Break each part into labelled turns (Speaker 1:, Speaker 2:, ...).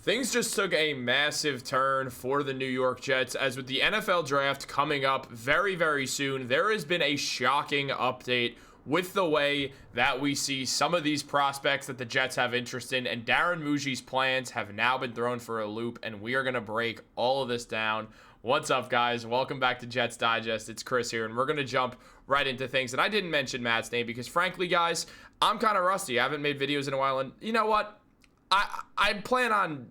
Speaker 1: Things just took a massive turn for the New York Jets, as with the NFL draft coming up very, very soon, there has been a shocking update with the way that we see some of these prospects that the Jets have interest in, and Darren Mougey's plans have now been thrown for a loop, and we are going to break all of this down. What's up, guys? Welcome back to Jets Digest. It's Chris here, and we're going to jump right into things. And I didn't mention Matt's name because, frankly, guys, I'm kind of rusty. I haven't made videos in a while, and you know what? I plan on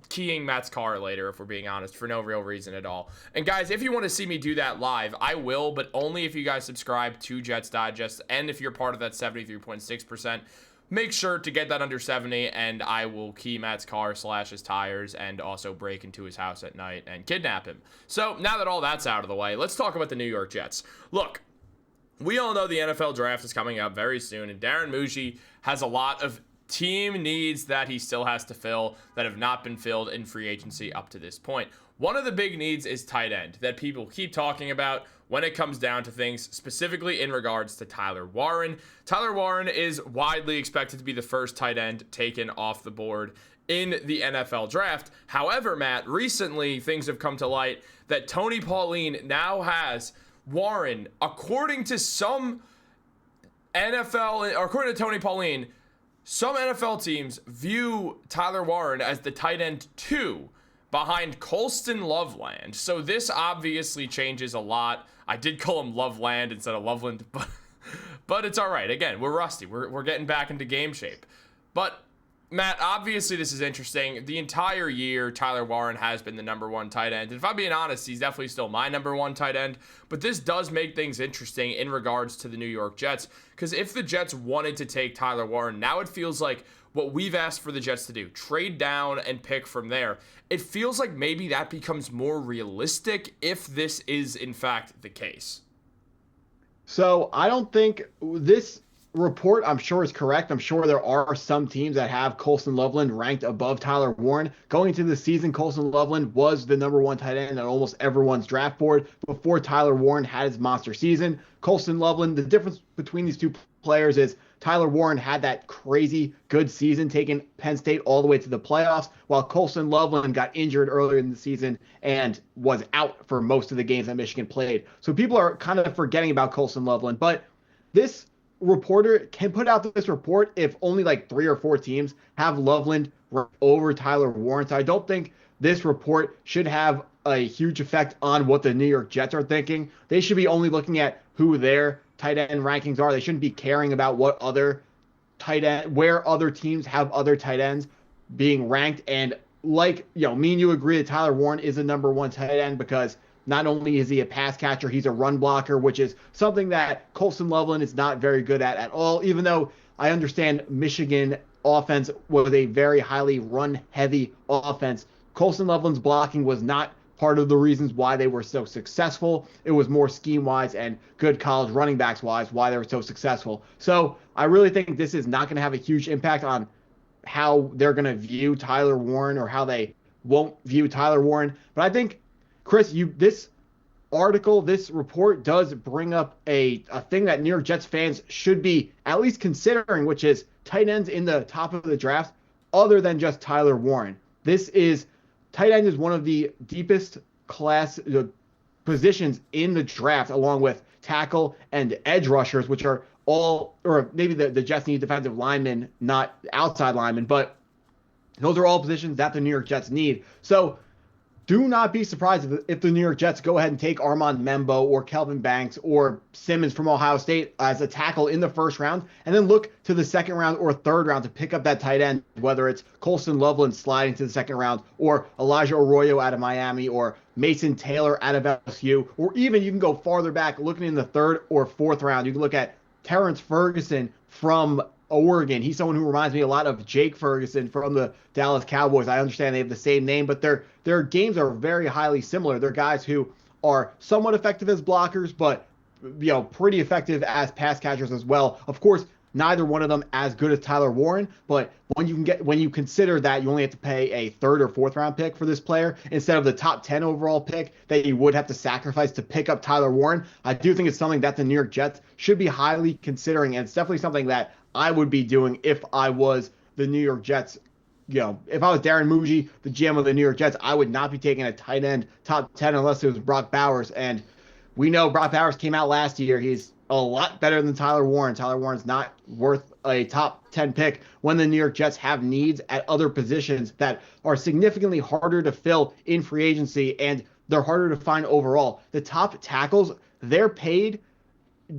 Speaker 1: keying Matt's car later, if we're being honest, for no real reason at all. And guys, if you want to see me do that live, I will, but only if you guys subscribe to Jets Digest, and if you're part of that 73.6%, make sure to get that under 70, and I will key Matt's car, slash his tires, and also break into his house at night and kidnap him. So now that all that's out of the way, let's talk about the New York Jets. Look, we all know the NFL draft is coming up very soon, and Darren Mougey has a lot of team needs that he still has to fill that have not been filled in free agency up to this point. One of the big needs is tight end that people keep talking about when it comes down to things, specifically in regards to Tyler Warren. Tyler Warren is widely expected to be the first tight end taken off the board in the NFL draft. However, Matt, recently things have come to light that Tony Pauline now has Warren, according to Tony Pauline, some NFL teams view Tyler Warren as the tight end 2 behind Colston Loveland. So this obviously changes a lot. I did call him Loveland instead of Loveland, but it's all right. Again, we're rusty. We're getting back into game shape. But Matt, obviously this is interesting. The entire year, Tyler Warren has been the number one tight end. And if I'm being honest, he's definitely still my number one tight end. But this does make things interesting in regards to the New York Jets. Because if the Jets wanted to take Tyler Warren, now it feels like what we've asked for the Jets to do, trade down and pick from there. It feels like maybe that becomes more realistic if this is in fact the case.
Speaker 2: So I don't think this report, I'm sure, is correct. I'm sure there are some teams that have Colston Loveland ranked above Tyler Warren. Going into the season, Colston Loveland was the number one tight end on almost everyone's draft board before Tyler Warren had his monster season. Colston Loveland, the difference between these two players is Tyler Warren had that crazy good season, taking Penn State all the way to the playoffs, while Colston Loveland got injured earlier in the season and was out for most of the games that Michigan played. So people are kind of forgetting about Colston Loveland, but this reporter can put out this report if only like 3 or 4 teams have Loveland over Tyler Warren. So I don't think this report should have a huge effect on what the New York Jets are thinking. They should be only looking at who their tight end rankings are. They shouldn't be caring about what other tight end, where other teams have other tight ends being ranked. And like, me and you agree that Tyler Warren is the number one tight end because not only is he a pass catcher, he's a run blocker, which is something that Colston Loveland is not very good at all, even though I understand Michigan offense was a very highly run-heavy offense. Colston Loveland's blocking was not part of the reasons why they were so successful. It was more scheme-wise and good college running backs-wise why they were so successful. So I really think this is not going to have a huge impact on how they're going to view Tyler Warren or how they won't view Tyler Warren. But I think, Chris, this article, this report does bring up a thing that New York Jets fans should be at least considering, which is tight ends in the top of the draft other than just Tyler Warren. Tight end is one of the deepest class positions in the draft, along with tackle and edge rushers, which are all, or maybe the Jets need defensive linemen, not outside linemen, but those are all positions that the New York Jets need. So do not be surprised if the New York Jets go ahead and take Armand Membo or Kelvin Banks or Simmons from Ohio State as a tackle in the first round, and then look to the second round or third round to pick up that tight end, whether it's Colston Loveland sliding to the second round or Elijah Arroyo out of Miami or Mason Taylor out of LSU, or even you can go farther back looking in the third or fourth round. You can look at Terrence Ferguson from Oregon. He's someone who reminds me a lot of Jake Ferguson from the Dallas Cowboys. I understand they have the same name, but their games are very highly similar. They're guys who are somewhat effective as blockers, but pretty effective as pass catchers as well. Of course, neither one of them as good as Tyler Warren, but when you consider that you only have to pay a third or fourth round pick for this player instead of the top 10 overall pick that you would have to sacrifice to pick up Tyler Warren, I do think it's something that the New York Jets should be highly considering, and it's definitely something that I would be doing if I was the New York Jets if I was Darren Mougey, the GM of the New York Jets, I would not be taking a tight end top 10 unless it was Brock Bowers. And we know Brock Bowers came out last year. He's a lot better than Tyler Warren. Tyler Warren's not worth a top 10 pick when the New York Jets have needs at other positions that are significantly harder to fill in free agency, and they're harder to find overall. The top tackles, they're paid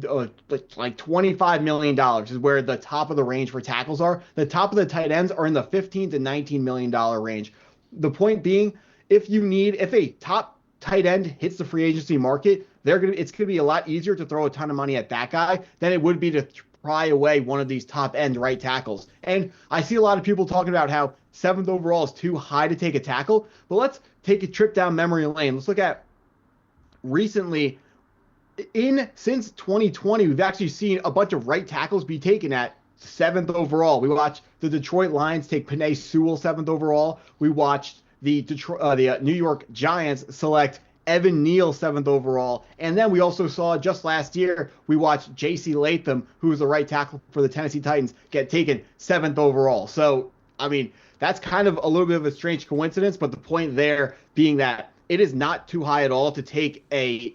Speaker 2: like $25 million is where the top of the range for tackles are. The top of the tight ends are in the $15 to $19 million range. The point being, if a top tight end hits the free agency market, it's going to be a lot easier to throw a ton of money at that guy than it would be to pry away one of these top end right tackles. And I see a lot of people talking about how 7th overall is too high to take a tackle, but let's take a trip down memory lane. Let's look at recently. Since 2020, we've actually seen a bunch of right tackles be taken at 7th overall. We watched the Detroit Lions take Penei Sewell 7th overall. We watched the New York Giants select Evan Neal 7th overall. And then we also saw just last year, we watched J.C. Latham, who was the right tackle for the Tennessee Titans, get taken 7th overall. So, I mean, that's kind of a little bit of a strange coincidence, but the point there being that it is not too high at all to take a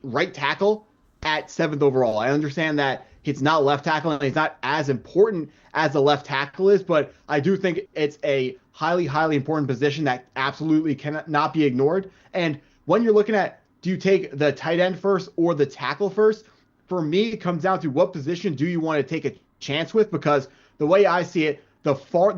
Speaker 2: right tackle at 7th overall. I understand that it's not left tackle and it's not as important as the left tackle is, but I do think it's a highly, highly important position that absolutely cannot be ignored. And when you're looking at, do you take the tight end first or the tackle first? For me, it comes down to what position do you want to take a chance with, because the way I see it, the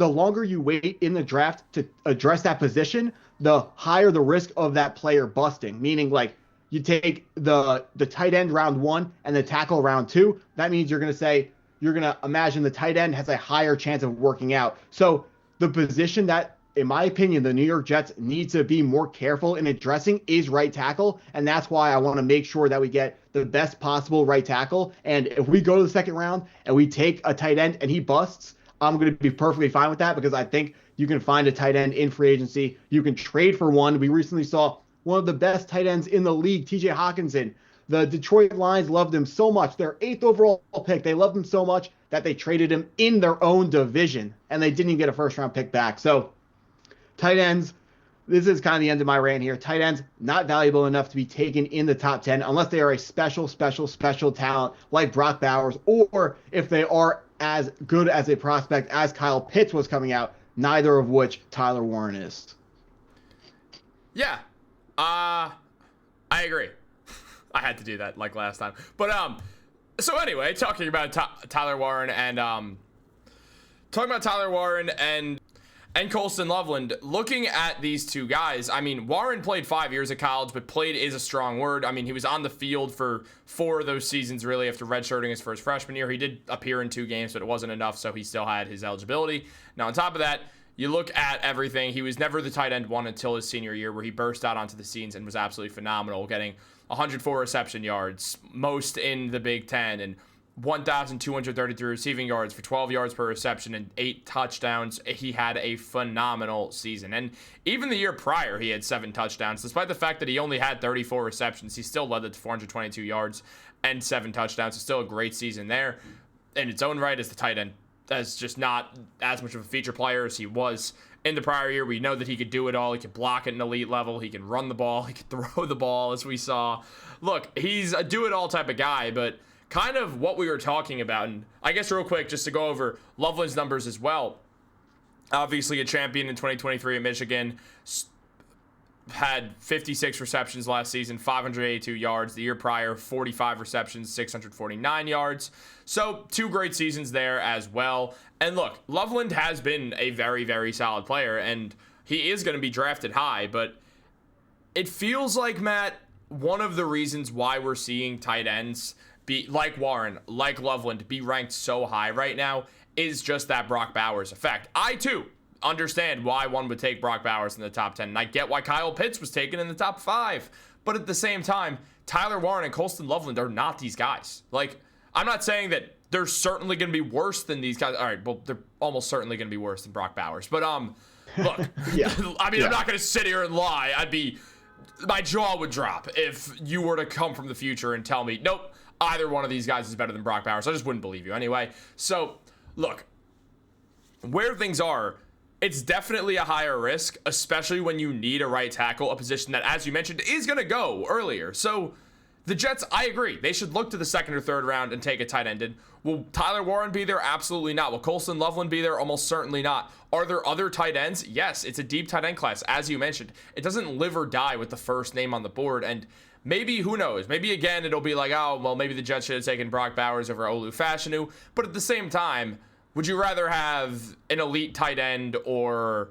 Speaker 2: longer you wait in the draft to address that position, the higher the risk of that player busting, meaning like, you take the tight end round 1 and the tackle round 2. That means you're going to imagine the tight end has a higher chance of working out. So the position that, in my opinion, the New York Jets need to be more careful in addressing is right tackle. And that's why I want to make sure that we get the best possible right tackle. And if we go to the 2nd round and we take a tight end and he busts, I'm going to be perfectly fine with that, because I think you can find a tight end in free agency. You can trade for one. We recently saw one of the best tight ends in the league, TJ Hawkinson. The Detroit Lions loved him so much. Their 8th overall pick, they loved him so much that they traded him in their own division, and they didn't even get a 1st-round pick back. So tight ends, this is kind of the end of my rant here. Tight ends, not valuable enough to be taken in the top 10 unless they are a special talent like Brock Bowers, or if they are as good as a prospect as Kyle Pitts was coming out, neither of which Tyler Warren is.
Speaker 1: Yeah. I agree. I had to do that like last time. But so anyway, talking about Tyler Warren and Colston Loveland, looking at these two guys, I mean, Warren played 5 years at college, but played is a strong word. I mean, he was on the field for 4 of those seasons, really, after redshirting his first freshman year. He did appear in 2 games, but it wasn't enough, so he still had his eligibility. Now, on top of that, you look at everything. He was never the tight end 1 until his senior year, where he burst out onto the scenes and was absolutely phenomenal, getting 104 reception yards, most in the Big Ten, and 1,233 receiving yards for 12 yards per reception and 8 touchdowns. He had a phenomenal season. And even the year prior, he had 7 touchdowns. Despite the fact that he only had 34 receptions, he still led it to 422 yards and 7 touchdowns. It's still a great season there in its own right as the tight end. That's just not as much of a feature player as he was in the prior year. We know that he could do it all. He could block at an elite level. He can run the ball. He could throw the ball, as we saw. Look, he's a do-it-all type of guy, but kind of what we were talking about, and I guess real quick, just to go over Loveland's numbers as well. Obviously a champion in 2023 at Michigan, had 56 receptions last season, 582 yards. The year prior, 45 receptions, 649 yards. So 2 great seasons there as well. And look, Loveland has been a very, very solid player, and he is going to be drafted high, but it feels like, Matt, one of the reasons why we're seeing tight ends be like Warren, like Loveland, be ranked so high right now is just that Brock Bowers effect. I, too, understand why one would take Brock Bowers in the top 10, and I get why Kyle Pitts was taken in the top 5. But at the same time, Tyler Warren and Colston Loveland are not these guys. Like, I'm not saying that they're certainly going to be worse than these guys. All right, well, they're almost certainly going to be worse than Brock Bowers. But, look,
Speaker 2: yeah.
Speaker 1: I mean, I'm not going to sit here and lie. My jaw would drop if you were to come from the future and tell me, nope, either one of these guys is better than Brock Bowers. I just wouldn't believe you anyway. So, look, where things are, it's definitely a higher risk, especially when you need a right tackle, a position that, as you mentioned, is going to go earlier. So the Jets, I agree. They should look to the second or third round and take a tight end in. Will Tyler Warren be there? Absolutely not. Will Colston Loveland be there? Almost certainly not. Are there other tight ends? Yes, it's a deep tight end class, as you mentioned. It doesn't live or die with the first name on the board. And maybe, who knows? Maybe, again, it'll be like, oh, well, maybe the Jets should have taken Brock Bowers over Olu Fashanu. But at the same time, would you rather have an elite tight end or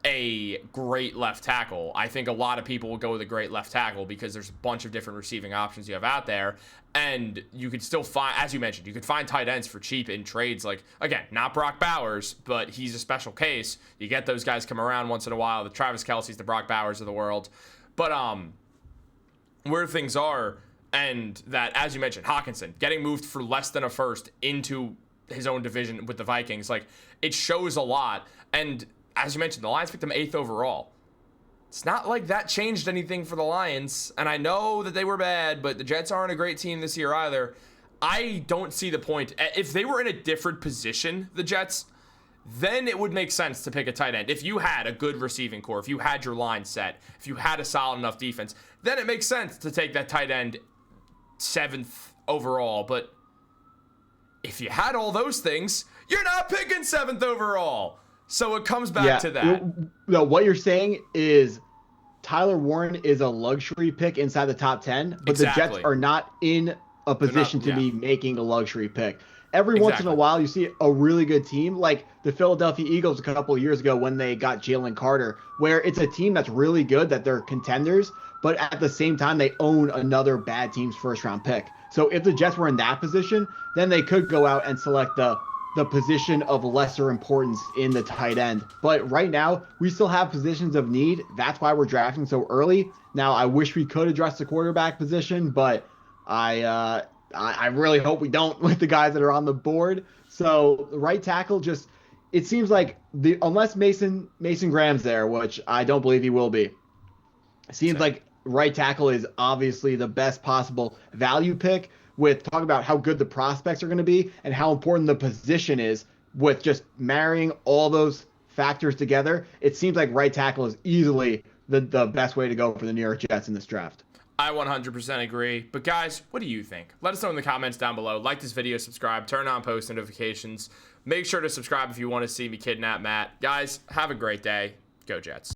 Speaker 1: a great left tackle? I think a lot of people will go with a great left tackle because there's a bunch of different receiving options you have out there. And you could still find, as you mentioned, you could find tight ends for cheap in trades. Like, again, not Brock Bowers, but he's a special case. You get those guys come around once in a while. The Travis Kelce's, the Brock Bowers of the world. But where things are, and that, as you mentioned, Hawkinson getting moved for less than a first into his own division with the Vikings, like, it shows a lot. And as you mentioned, the Lions picked him 8th overall. It's not like that changed anything for the Lions. And I know that they were bad, but the Jets aren't a great team this year either. I don't see the point. If they were in a different position, the Jets, then it would make sense to pick a tight end. If you had a good receiving core, if you had your line set, if you had a solid enough defense, then it makes sense to take that tight end 7th overall. But if you had all those things, you're not picking 7th overall. So it comes back to that.
Speaker 2: No, what you're saying is Tyler Warren is a luxury pick inside the top 10, but
Speaker 1: Exactly.
Speaker 2: the Jets are not in a position to be making a luxury pick. Every once in a while, you see a really good team like the Philadelphia Eagles a couple of years ago when they got Jalen Carter, where it's a team that's really good, that they're contenders, but at the same time, they own another bad team's first-round pick. So if the Jets were in that position, then they could go out and select the position of lesser importance in the tight end. But right now, we still have positions of need. That's why we're drafting so early. Now, I wish we could address the quarterback position, but I really hope we don't with the guys that are on the board. So the right tackle, just, it seems like unless Mason Graham's there, which I don't believe he will be, it seems like right tackle is obviously the best possible value pick, with talking about how good the prospects are going to be and how important the position is, with just marrying all those factors together. It seems like right tackle is easily the best way to go for the New York Jets in this draft.
Speaker 1: I 100% agree. But guys, what do you think? Let us know in the comments down below. Like this video, subscribe, turn on post notifications. Make sure to subscribe if you want to see me kidnap Matt. Guys, have a great day. Go Jets.